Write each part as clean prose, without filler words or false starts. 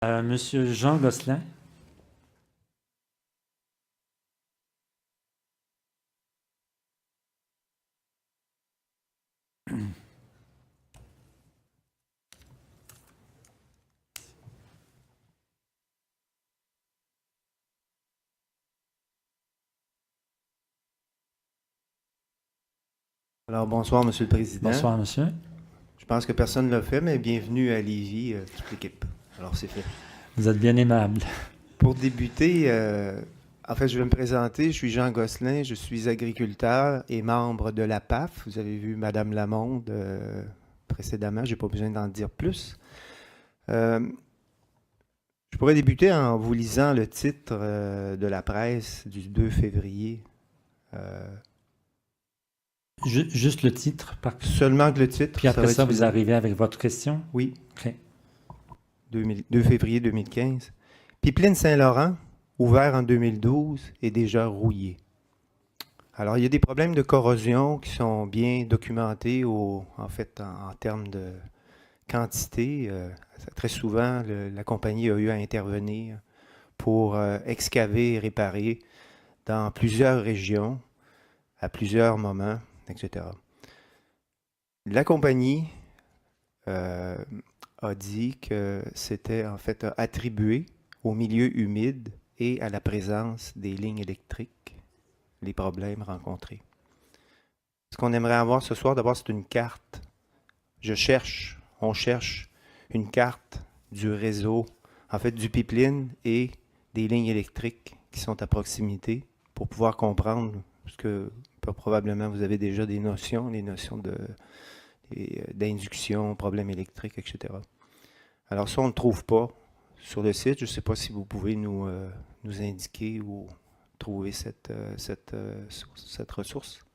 Monsieur Jean Gosselin. Alors, bonsoir, Monsieur le Président. Bonsoir, monsieur. Je pense que personne ne l'a fait, mais bienvenue à Lévis, toute l'équipe. Alors, c'est fait. Vous êtes bien aimable. Pour débuter, en fait, je vais me présenter. Je suis Jean Gosselin, je suis agriculteur et membre de la PAF. Vous avez vu Madame Lamonde précédemment, je n'ai pas besoin d'en dire plus. Je pourrais débuter en vous lisant le titre de la presse du 2 février. Juste le titre. Seulement que le titre. Puis après ça, va être vous arrivez avec votre question? Oui. OK. 2 février 2015. Pipeline Saint-Laurent, ouvert en 2012, est déjà rouillé. Alors, il y a des problèmes de corrosion qui sont bien documentés en termes de quantité. Très souvent, la compagnie a eu à intervenir pour excaver et réparer dans plusieurs régions, à plusieurs moments, etc. La compagnie a dit que c'était en fait attribué au milieu humide et à la présence des lignes électriques, les problèmes rencontrés. Ce qu'on aimerait avoir ce soir, d'abord, c'est une carte. On cherche une carte du réseau, en fait du pipeline et des lignes électriques qui sont à proximité pour pouvoir comprendre, parce que probablement vous avez déjà des notions, les notions d'induction, problèmes électriques, etc. Alors ça, on ne le trouve pas sur le site. Je ne sais pas si vous pouvez nous indiquer ou trouver cette ressource.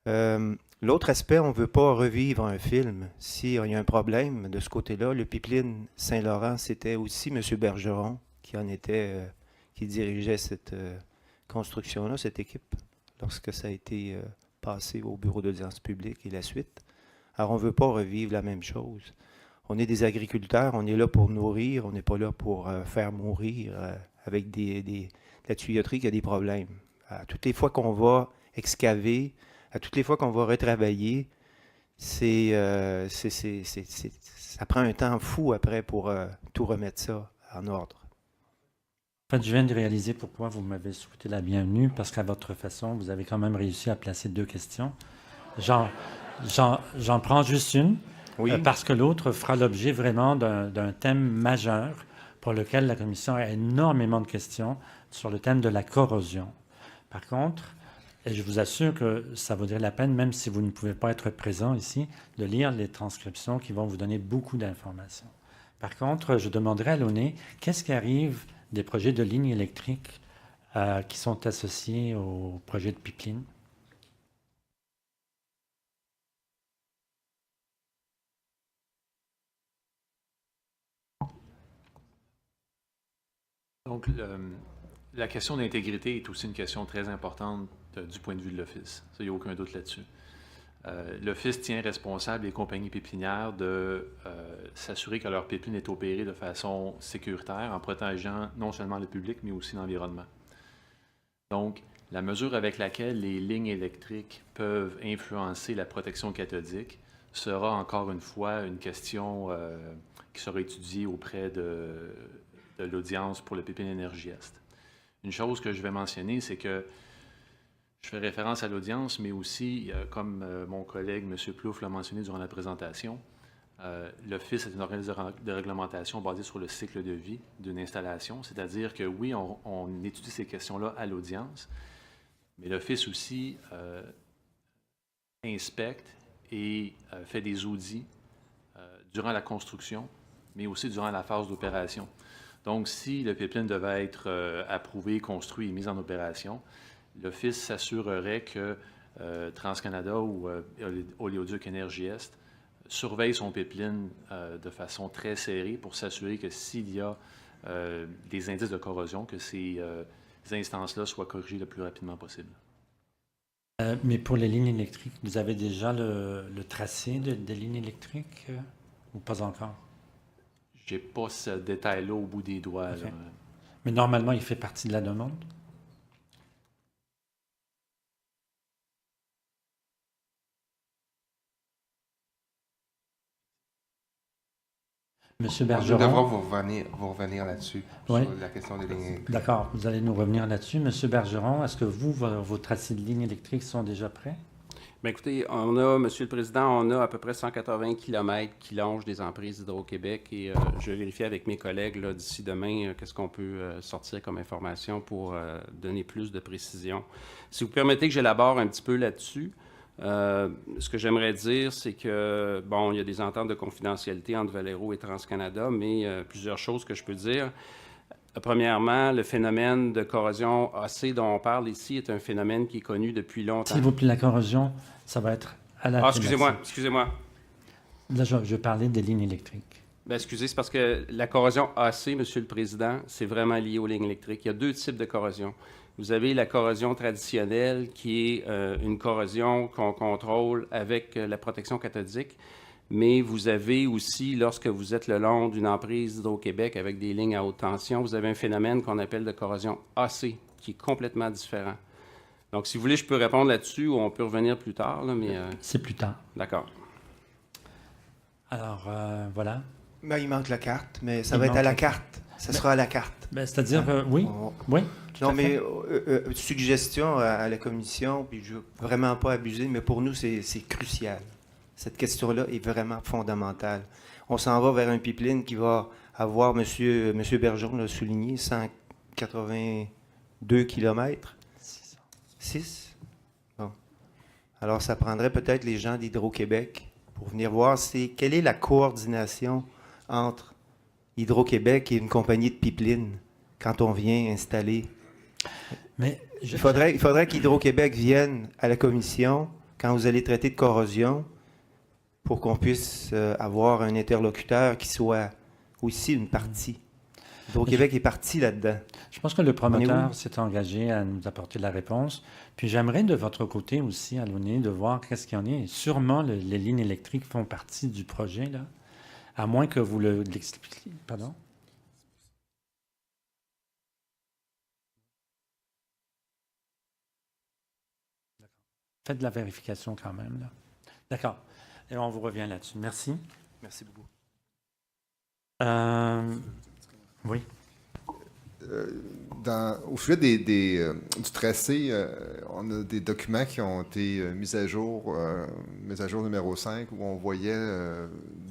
L'autre aspect, on ne veut pas revivre un film. S'il y a un problème de ce côté-là, le pipeline Saint-Laurent, c'était aussi M. Bergeron qui dirigeait cette construction-là, cette équipe, lorsque ça a été passé au bureau d'audience publique et la suite. Alors, on ne veut pas revivre la même chose. On est des agriculteurs, on est là pour nourrir, on n'est pas là pour faire mourir avec la tuyauterie qui a des problèmes. À toutes les fois qu'on va excaver, à toutes les fois qu'on va retravailler, ça prend un temps fou après pour tout remettre ça en ordre. En fait, je viens de réaliser pourquoi vous m'avez souhaité la bienvenue, parce qu'à votre façon, vous avez quand même réussi à placer 2 questions. J'en prends juste une, Oui. parce que l'autre fera l'objet vraiment d'un thème majeur pour lequel la Commission a énormément de questions sur le thème de la corrosion. Par contre, et je vous assure que ça vaudrait la peine, même si vous ne pouvez pas être présent ici, de lire les transcriptions qui vont vous donner beaucoup d'informations. Par contre, je demanderai à l'ONE, qu'est-ce qui arrive des projets de lignes électriques qui sont associés au projet de pipeline? Donc, la question d'intégrité est aussi une question très importante du point de vue de l'Office. Il n'y a aucun doute là-dessus. L'Office tient responsable les compagnies pépinières de s'assurer que leur pipeline est opéré de façon sécuritaire en protégeant non seulement le public, mais aussi l'environnement. Donc, la mesure avec laquelle les lignes électriques peuvent influencer la protection cathodique sera encore une fois une question qui sera étudiée auprès de l'audience pour le pipeline Énergie Est. Une chose que je vais mentionner, c'est que je fais référence à l'audience, mais aussi, comme mon collègue M. Plouffe l'a mentionné durant la présentation, l'Office est une organisme de réglementation basée sur le cycle de vie d'une installation, c'est-à-dire que oui, on étudie ces questions-là à l'audience, mais l'Office aussi inspecte et fait des audits durant la construction, mais aussi durant la phase d'opération. Donc, si le pipeline devait être approuvé, construit et mis en opération, l'Office s'assurerait que TransCanada ou Oléoduc Énergie Est surveille son pipeline de façon très serrée pour s'assurer que s'il y a des indices de corrosion, que ces instances-là soient corrigées le plus rapidement possible. Mais pour les lignes électriques, vous avez déjà le tracé des lignes électriques ou pas encore? Je n'ai pas ce détail-là au bout des doigts. OK. Là. Mais normalement, il fait partie de la demande? Monsieur Nous devrons Bergeron? vous revenir là-dessus, Oui. sur la question des lignes électriques. D'accord, vous allez nous revenir là-dessus. Monsieur Bergeron, est-ce que vos tracés de lignes électriques sont déjà prêts? Bien, écoutez, on a, Monsieur le Président, on a à peu près 180 km qui longent des emprises d'Hydro-Québec et je vais vérifier avec mes collègues là, d'ici demain qu'est-ce qu'on peut sortir comme information pour donner plus de précision. Si vous permettez que j'élabore un petit peu là-dessus, ce que j'aimerais dire, c'est que, bon, il y a des ententes de confidentialité entre Valero et TransCanada, mais plusieurs choses que je peux dire. Premièrement, le phénomène de corrosion AC dont on parle ici est un phénomène qui est connu depuis longtemps. S'il vous plaît, la corrosion, ça va être à la excusez-moi. Là, je parlais des lignes électriques. Bien, excusez, c'est parce que la corrosion AC, Monsieur le Président, c'est vraiment lié aux lignes électriques. Il y a deux types de corrosion. Vous avez la corrosion traditionnelle, qui est une corrosion qu'on contrôle avec la protection cathodique, mais vous avez aussi, lorsque vous êtes le long d'une emprise d'Hydro-Québec avec des lignes à haute tension, vous avez un phénomène qu'on appelle de corrosion AC, qui est complètement différent. Donc, si vous voulez, je peux répondre là-dessus ou on peut revenir plus tard, là, mais... C'est plus tard. D'accord. Alors, voilà. Ben, il manque la carte, mais ça Il va être à manque la la carte. Ça sera à la carte. Ben, c'est-à-dire, oui, oui. tout Non, à fait. mais suggestion à la commission, puis je ne veux vraiment pas abuser, mais pour nous, c'est crucial. Cette question-là est vraiment fondamentale. On s'en va vers un pipeline qui va avoir, M. Bergeron l'a souligné, 182 km. 6? Bon. Alors, ça prendrait peut-être les gens d'Hydro-Québec pour venir voir quelle est la coordination entre Hydro-Québec et une compagnie de pipeline quand on vient installer. Mais Il faudrait qu'Hydro-Québec vienne à la commission quand vous allez traiter de corrosion pour qu'on puisse avoir un interlocuteur qui soit aussi une partie. Hydro-Québec est parti là-dedans. Je pense que le On est promoteur où? s'est engagé à nous apporter la réponse. Puis j'aimerais de votre côté aussi, Aloné, de voir qu'est-ce qu'il y en est. Sûrement, les lignes électriques font partie du projet, là, à moins que vous l'expliquiez. Pardon? Faites de la vérification quand même, là. D'accord. Et on vous revient là-dessus. Merci. Merci beaucoup. Oui. Au sujet du tracé, on a des documents qui ont été mis à jour numéro 5, où on voyait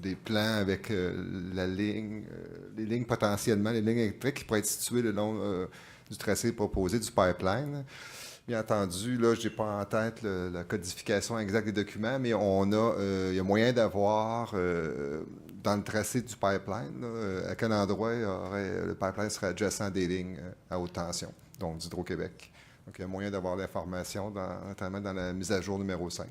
des plans avec les lignes potentiellement, les lignes électriques qui pourraient être situées le long du tracé proposé du pipeline. Bien entendu, là, je n'ai pas en tête la codification exacte des documents, mais il y a moyen d'avoir dans le tracé du pipeline, là, à quel endroit le pipeline serait adjacent des lignes à haute tension, donc d'Hydro-Québec. Donc, il y a moyen d'avoir l'information, notamment dans la mise à jour numéro 5.